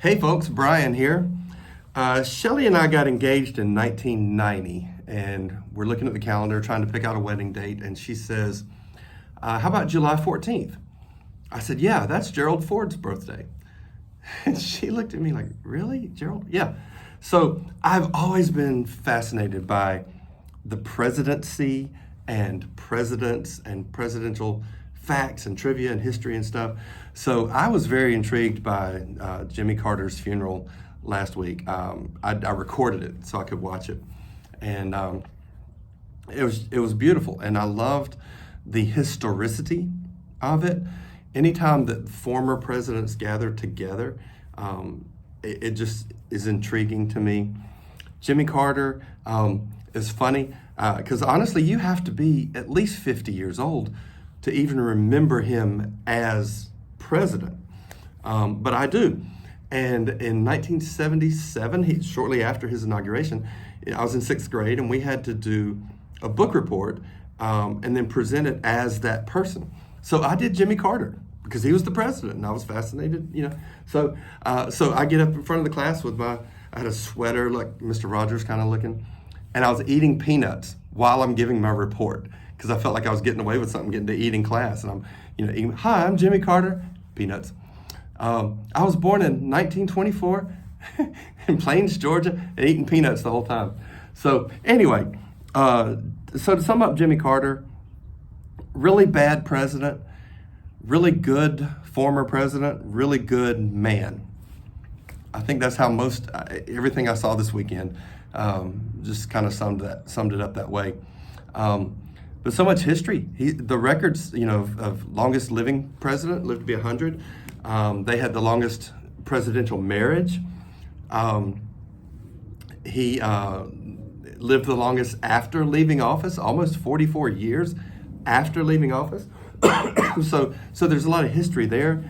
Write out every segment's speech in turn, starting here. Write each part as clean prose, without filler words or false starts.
Hey folks, Brian here. Shelly and I got engaged in 1990, and we're looking at the calendar trying to pick out a wedding date, and she says, how about July 14th? I said, yeah, that's Gerald Ford's birthday. And she looked at me like, really, Gerald? Yeah. So I've always been fascinated by the presidency and presidents and presidential facts and trivia and history and stuff. So I was very intrigued by Jimmy Carter's funeral last week. I recorded it so I could watch it, and it was beautiful. And I loved the historicity of it. Anytime that former presidents gather together, it just is intriguing to me. Jimmy Carter is funny because honestly, you have to be at least 50 years old to even remember him as president. But I do. And in 1977, shortly after his inauguration, I was in 6th grade, and we had to do a book report and then present it as that person. So I did Jimmy Carter because he was the president, and I was fascinated, So I get up in front of the class with I had a sweater like Mr. Rogers kind of looking, and I was eating peanuts while I'm giving my report, because I felt like I was getting away with something, getting to eat in class. And I'm, eating, hi, I'm Jimmy Carter, peanuts. I was born in 1924 in Plains, Georgia, and eating peanuts the whole time. So anyway, so to sum up Jimmy Carter, really bad president, really good former president, really good man. I think that's how everything I saw this weekend just kind of summed it up that way. But so much history. The records, of longest living president, lived to be 100. They had the longest presidential marriage. He lived the longest after leaving office, almost 44 years after leaving office. So there's a lot of history there.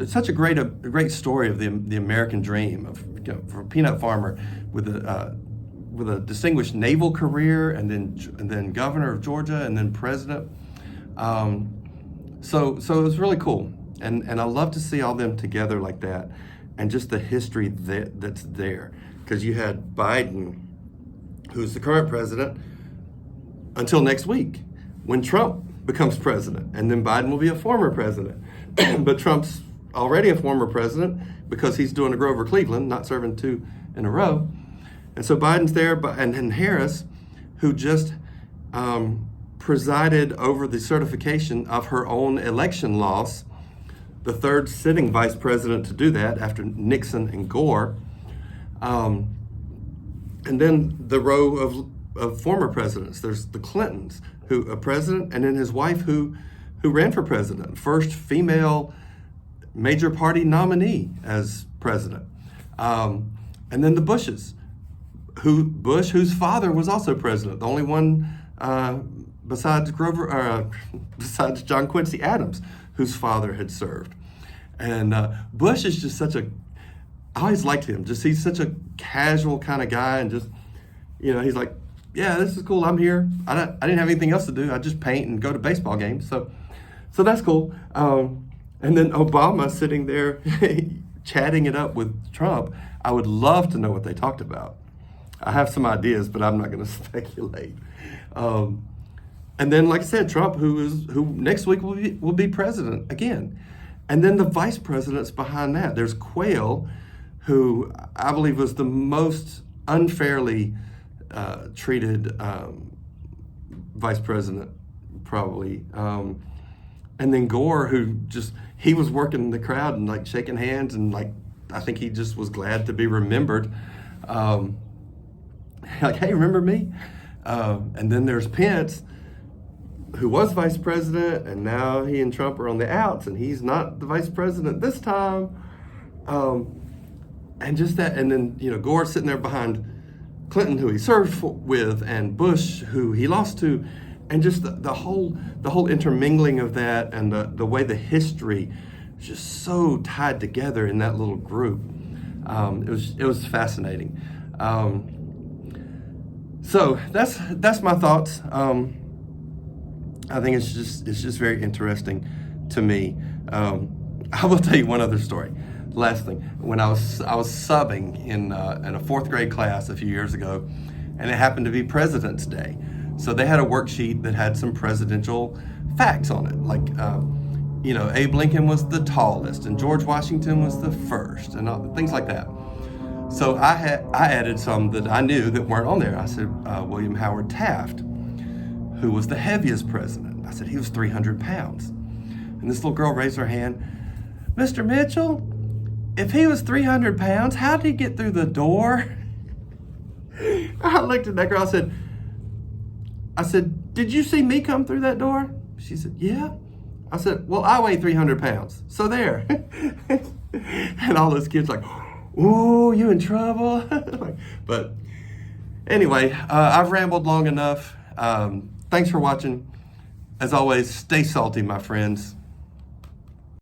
It's such a great story of the American dream for a peanut farmer with a distinguished naval career, and then governor of Georgia, and then president. So it was really cool, and I love to see all them together like that, and just the history that's there. Because you had Biden, who's the current president, until next week, when Trump becomes president, and then Biden will be a former president. But Trump's already a former president because he's doing a Grover Cleveland, not serving 2 in a row. And so Biden's there, and then Harris, who just presided over the certification of her own election loss, the third sitting vice president to do that after Nixon and Gore. And then the row of former presidents. There's the Clintons, who a president, and then his wife who ran for president, first female major party nominee as president. And then the Bushes, whose father was also president, the only one besides John Quincy Adams, whose father had served. And Bush is just I always liked him. He's such a casual kind of guy, and just, he's like, yeah, this is cool. I'm here. I didn't have anything else to do. I just paint and go to baseball games. So that's cool. And then Obama sitting there chatting it up with Trump. I would love to know what they talked about. I have some ideas, but I'm not going to speculate. And then, like I said, Trump, who next week will be president again. And then the vice presidents behind that. There's Quayle, who I believe was the most unfairly treated vice president, probably. And then Gore, who he was working the crowd and like shaking hands, and like I think he just was glad to be remembered. Like, hey, remember me? And then there's Pence, who was vice president, and now he and Trump are on the outs, and he's not the vice president this time. And just that, and then Gore sitting there behind Clinton, who he served with, and Bush, who he lost to, and just the whole intermingling of that, and the way the history is just so tied together in that little group. It was fascinating. So that's my thoughts. I think it's just very interesting to me. I will tell you one other story. Last thing, when I was subbing in a fourth grade class a few years ago, and it happened to be President's Day, so they had a worksheet that had some presidential facts on it, like Abe Lincoln was the tallest, and George Washington was the first, and things like that. So I added some that I knew that weren't on there. I said William Howard Taft, who was the heaviest president. I said he was 300 pounds. And this little girl raised her hand. Mr. Mitchell, if he was 300 pounds, how did he get through the door? I looked at that girl. I said, did you see me come through that door? She said, yeah. I said, well, I weigh 300 pounds. So there. And all those kids like, ooh, you in trouble? But anyway, I've rambled long enough. Thanks for watching. As always, stay salty, my friends.